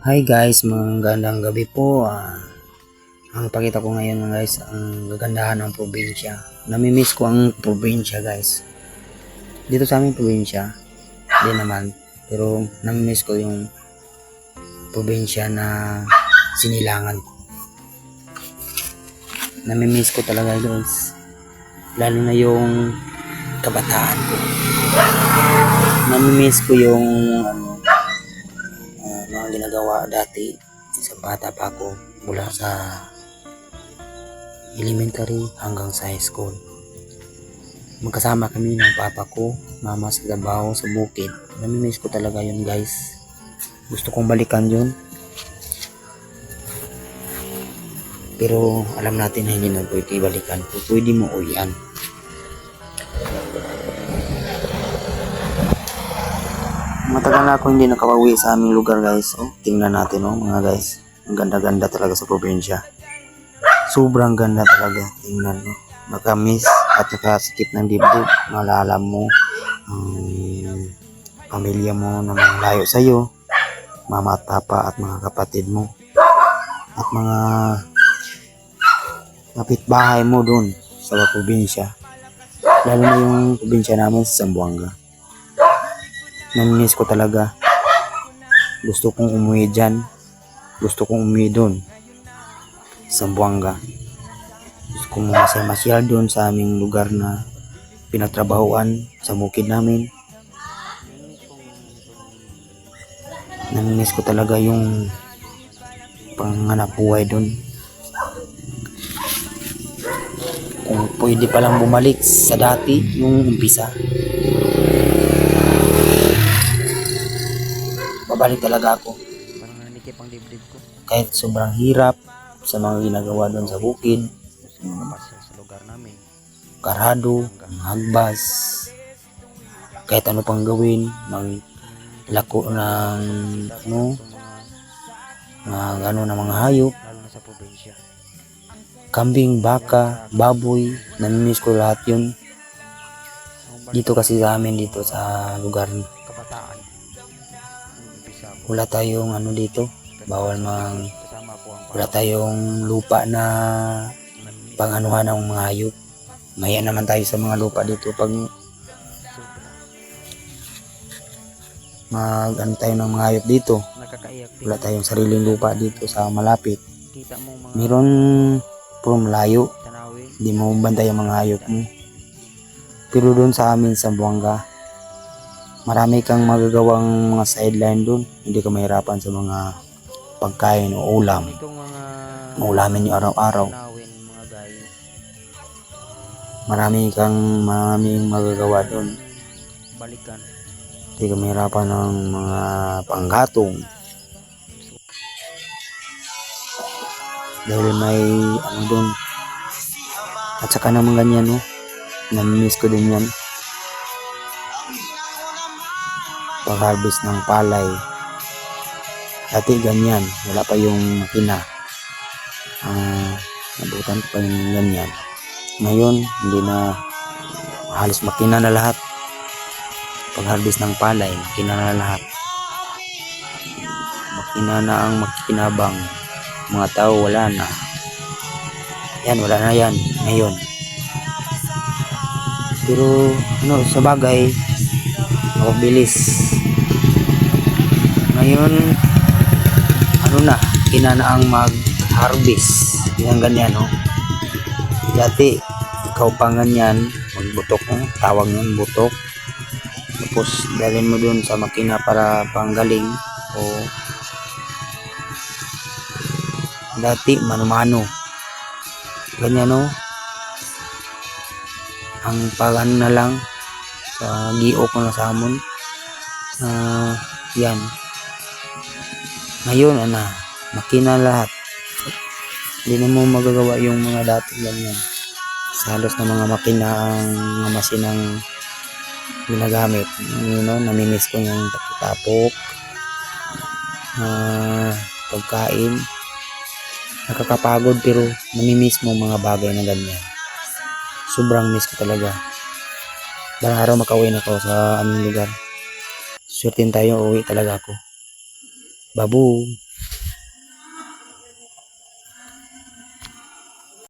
Hi guys, magandang gabi po. Ang pakita ko ngayon guys, ang gagandahan ng probinsya. Namimiss ko ang probinsya guys. Dito sa aming probinsya, di naman. Pero namimiss ko yung probinsya na sinilangan ko. Namimiss ko talaga guys. Lalo na yung kabataan ko. Namimiss ko yung mga ginagawa dati sa bata pa ako mula sa elementary hanggang sa high school. Magkasama kami ng papa ko, mama sa trabaho sa bukid. Namimiss ko talaga yun guys. Gusto kong balikan yun. Pero alam natin na hindi na pwede balikan. Pwede mo uwian. Matagal na ako hindi nakauwi sa aming lugar guys. Tingnan natin mga guys. Ang ganda-ganda talaga sa probinsya. Sobrang ganda talaga. Tingnan mo. Nakamiss at nakasikip ng dibdib. Malala mo ang pamilya mo na mga layo sa'yo. Mama at papa at mga kapatid mo. At mga kapitbahay mo dun sa probinsya. Lalo na yung probinsya namin sa Zamboanga. Namimiss ko talaga. Gusto kong umuwi dyan. Gusto kong umuwi doon sa Zamboanga. Gusto kong masyal doon sa aming lugar na pinagtrabahuan sa bukid namin. Namimiss ko talaga yung panganap buhay doon. Kung pwede palang bumalik sa dati yung umpisa, babalik talaga ako. Parang nanikip ang dibdib ko. Kahit sobrang hirap sa mga ginagawa doon sa bukid, sa lugar namin, karado, hagbas, kahit ano pang gawin, maglako ng mga hayop, lalo na sa probinsya. Kambing, baka, baboy, namimiss ko lahat yun. Dito kasi sa amin, dito sa lugar kabataan, wala tayong dito, wala tayong lupa na panganuhan ng mga hayop. Maya naman tayo sa mga lupa dito pag tayo ng mga hayop dito. Wala tayong sariling lupa dito sa malapit. Meron pero malayo, hindi mo bantay ang mga hayop mo. Pero doon sa amin sa Zamboanga, marami kang magagawang mga sideline doon. Hindi ka mahirapan sa mga pagkain o ulam. Maulamin nyo araw-araw. Maraming magagawa doon. Hindi ka mahirapan ng mga panggatong. Dahil may doon. At saka naman ganyan namimiss ko din yan. Pag-harvest ng palay. Dati ganyan, wala pa yung makina. Nabutan pa yung ganyan. Ngayon, hindi na, halos makina na lahat. Pag-harvest ng palay, makina na lahat. Makina na ang makikinabang. Mga tao wala na. Wala na yan ngayon. Pero sa bagay, mabilis. Ngayon, kina na ang mag-harvest. Yung ganyan, Dati, ikaw pa ganyan, magbutok, tawag yan, butok. Tapos, dalhin mo dun sa makina para panggaling. Dati, mano-mano. Ganyan, ang pagano na lang, sa giok na sa amon. Yan. Ngayon, makina lahat. Hindi na mo magagawa yung mga dati ganyan. Sa halos na mga makina ang mga masinang ginagamit. Namimiss ko yung tapok, pagkain. Nakakapagod pero namimiss mo mga bagay na ganyan. Sobrang miss ko talaga. Balang araw makauwi na ako sa aming lugar. Swertin tayo, uwi talaga ako. Babu.